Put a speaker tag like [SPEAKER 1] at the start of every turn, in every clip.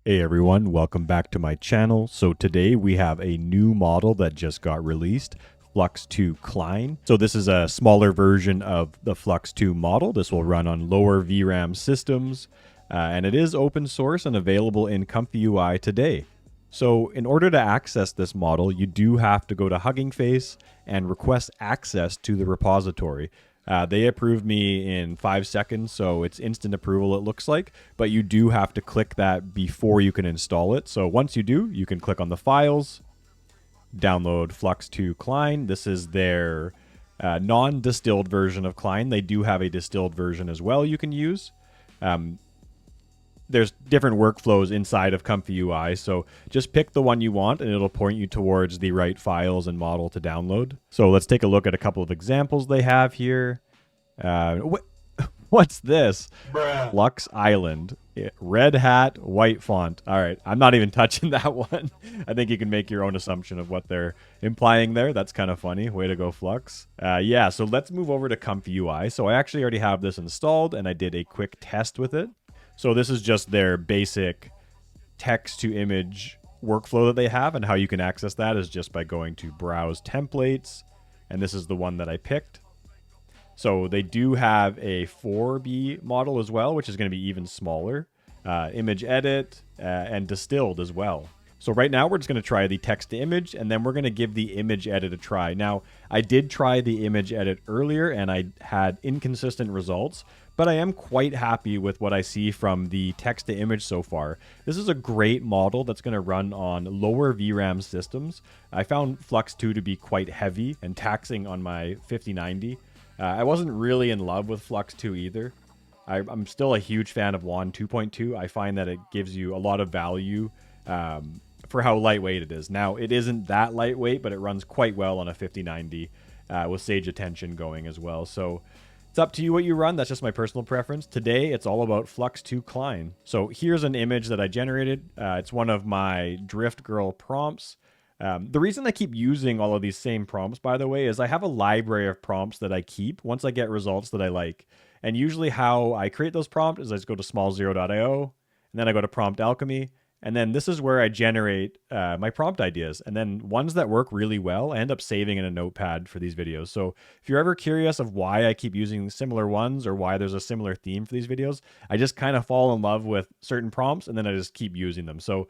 [SPEAKER 1] Hey everyone, welcome back to my channel. So today we have a new model that just got released, FLUX.2 Klein. So this is a smaller version of the FLUX.2 model. This will run on lower VRAM systems, and it is open source and available in ComfyUI today. So in order to access this model, you do have to go to Hugging Face and request access to the repository. They approved me in 5 seconds, so it's instant approval it looks like, but you do have to click that before you can install it. So once you do, you can click on the files, download FLUX.2 Klein. This is their non-distilled version of Klein. They do have a distilled version as well you can use. There's different workflows inside of ComfyUI, so just pick the one you want and it'll point you towards the right files and model to download. So let's take a look at a couple of examples they have here. What's this?
[SPEAKER 2] Bruh.
[SPEAKER 1] Flux Island. Red hat, white font. All right, I'm not even touching that one. I think you can make your own assumption of what they're implying there. That's kind of funny. Way to go, Flux. Yeah, so let's move over to ComfyUI. So I actually already have this installed and I did a quick test with it. So this is just their basic text-to-image workflow that they have, and how you can access that is just by going to Browse Templates, and this is the one that I picked. So they do have a 4B model as well, which is going to be even smaller, image edit, and distilled as well. So right now we're just going to try the text-to-image, and then we're going to give the image edit a try. Now, I did try the image edit earlier, and I had inconsistent results, but I am quite happy with what I see from the text-to-image so far. This is a great model that's going to run on lower VRAM systems. I found FLUX.2 to be quite heavy and taxing on my 5090. I wasn't really in love with FLUX.2 either. I'm still a huge fan of WAN 2.2. I find that it gives you a lot of value for how lightweight it is. Now, it isn't that lightweight, but it runs quite well on a 5090 with Sage Attention going as well. So it's up to you what you run. That's just my personal preference. Today, it's all about FLUX.2 Klein. So here's an image that I generated. It's one of my Drift Girl prompts. The reason I keep using all of these same prompts, by the way, is I have a library of prompts that I keep once I get results that I like. And usually how I create those prompts is I just go to small0.io, and then I go to prompt Alchemy, and then this is where I generate my prompt ideas. And then ones that work really well, I end up saving in a notepad for these videos. So if you're ever curious of why I keep using similar ones or why there's a similar theme for these videos, I just kind of fall in love with certain prompts and then I just keep using them. So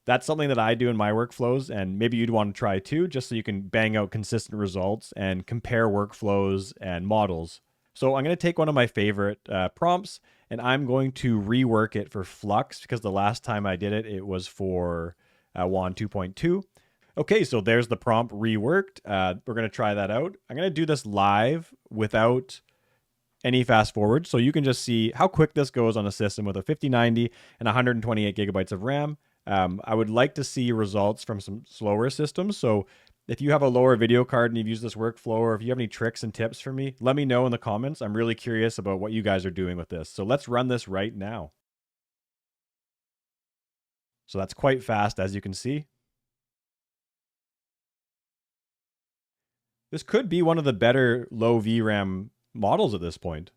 [SPEAKER 1] that's something that I do in my workflows, and maybe you'd want to try too, just so you can bang out consistent results and compare workflows and models. So I'm going to take one of my favorite prompts, and I'm going to rework it for Flux, because the last time I did it, it was for WAN 2.2. Okay, so there's the prompt reworked. We're going to try that out. I'm going to do this live without any fast forward, so you can just see how quick this goes on a system with a 5090 and 128 gigabytes of RAM. I would like to see results from some slower systems. So if you have a lower video card and you've used this workflow, or if you have any tricks and tips for me, let me know in the comments. I'm really curious about what you guys are doing with this. So let's run this right now. So that's quite fast, as you can see. This could be one of the better low VRAM models at this point.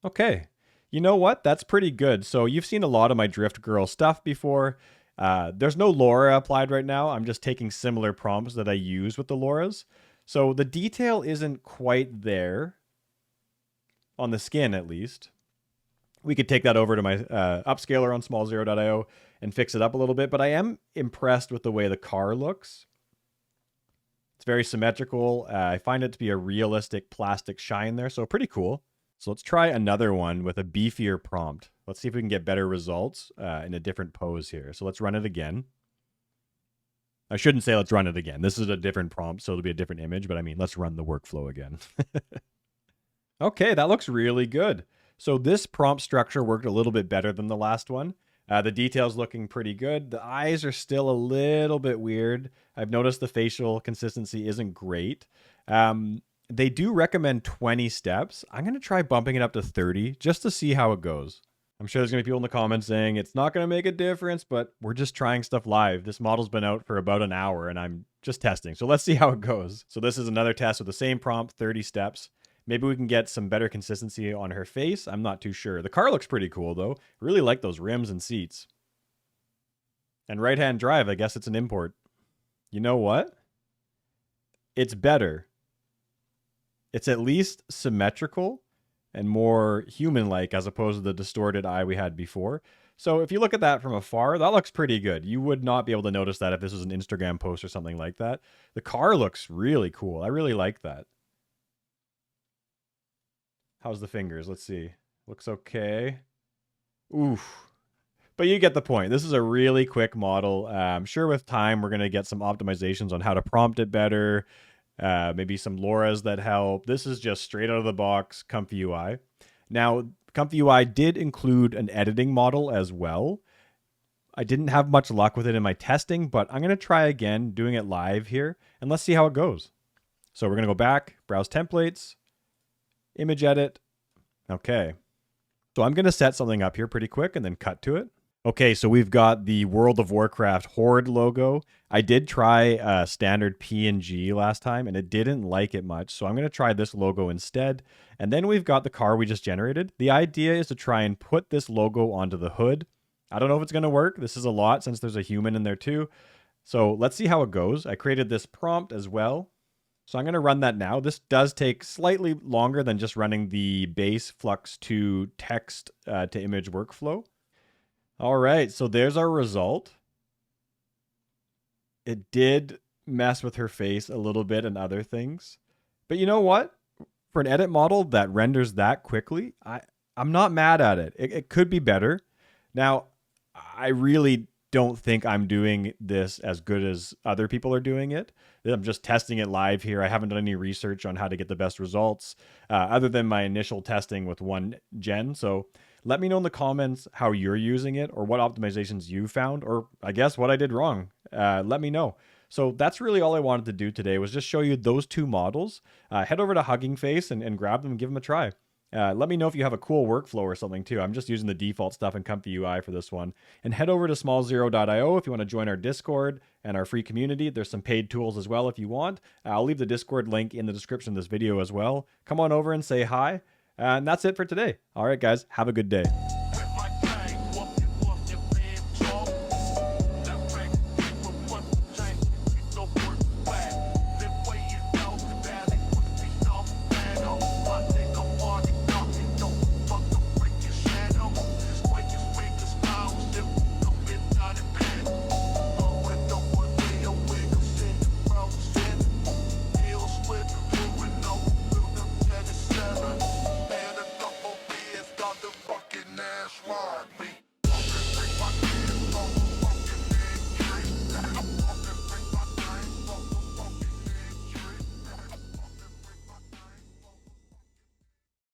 [SPEAKER 1] Okay. You know what? That's pretty good. So you've seen a lot of my Drift Girl stuff before. There's no LoRa applied right now. I'm just taking similar prompts that I use with the LoRas. So the detail isn't quite there, on the skin at least. We could take that over to my upscaler on small0.io and fix it up a little bit, but I am impressed with the way the car looks. It's very symmetrical. I find it to be a realistic plastic shine there, so pretty cool. So let's try another one with a beefier prompt. Let's see if we can get better results in a different pose here. So let's run it again. I shouldn't say let's run it again. This is a different prompt, so it'll be a different image, but I mean, let's run the workflow again. Okay, that looks really good. So this prompt structure worked a little bit better than the last one. The detail's looking pretty good. The eyes are still a little bit weird. I've noticed the facial consistency isn't great. They do recommend 20 steps. I'm going to try bumping it up to 30 just to see how it goes. I'm sure there's going to be people in the comments saying it's not going to make a difference, but we're just trying stuff live. This model's been out for about an hour and I'm just testing. So let's see how it goes. So this is another test with the same prompt, 30 steps. Maybe we can get some better consistency on her face. I'm not too sure. The car looks pretty cool, though. Really like those rims and seats. And right-hand drive, I guess it's an import. You know what? It's better. It's at least symmetrical and more human-like as opposed to the distorted eye we had before. So if you look at that from afar, that looks pretty good. You would not be able to notice that if this was an Instagram post or something like that. The car looks really cool. I really like that. How's the fingers? Let's see. Looks okay. Oof. But you get the point. This is a really quick model. I'm sure with time, we're going to get some optimizations on how to prompt it better. Maybe some LoRa's that help. This is just straight out of the box ComfyUI. Now, ComfyUI did include an editing model as well. I didn't have much luck with it in my testing, but I'm going to try again doing it live here, and let's see how it goes. So we're going to go back, browse templates, image edit. Okay. So I'm going to set something up here pretty quick and then cut to it. Okay, so we've got the World of Warcraft Horde logo. I did try standard PNG last time, and it didn't like it much. So I'm going to try this logo instead. And then we've got the car we just generated. The idea is to try and put this logo onto the hood. I don't know if it's going to work. This is a lot since there's a human in there too. So let's see how it goes. I created this prompt as well. So I'm going to run that now. This does take slightly longer than just running the base FLUX.2 text to image workflow. All right, so there's our result. It did mess with her face a little bit and other things. But you know what? For an edit model that renders that quickly, I'm not mad at it. It could be better. Now, I really don't think I'm doing this as good as other people are doing it. I'm just testing it live here. I haven't done any research on how to get the best results other than my initial testing with one gen. So let me know in the comments how you're using it or what optimizations you found, or I guess what I did wrong. Let me know. So that's really all I wanted to do today was just show you those two models. Head over to Hugging Face and grab them and give them a try. Let me know if you have a cool workflow or something too. I'm just using the default stuff in ComfyUI for this one. And head over to smallzero.io if you want to join our Discord and our free community. There's some paid tools as well if you want. I'll leave the Discord link in the description of this video as well. Come on over and say hi. And that's it for today. All right, guys, have a good day.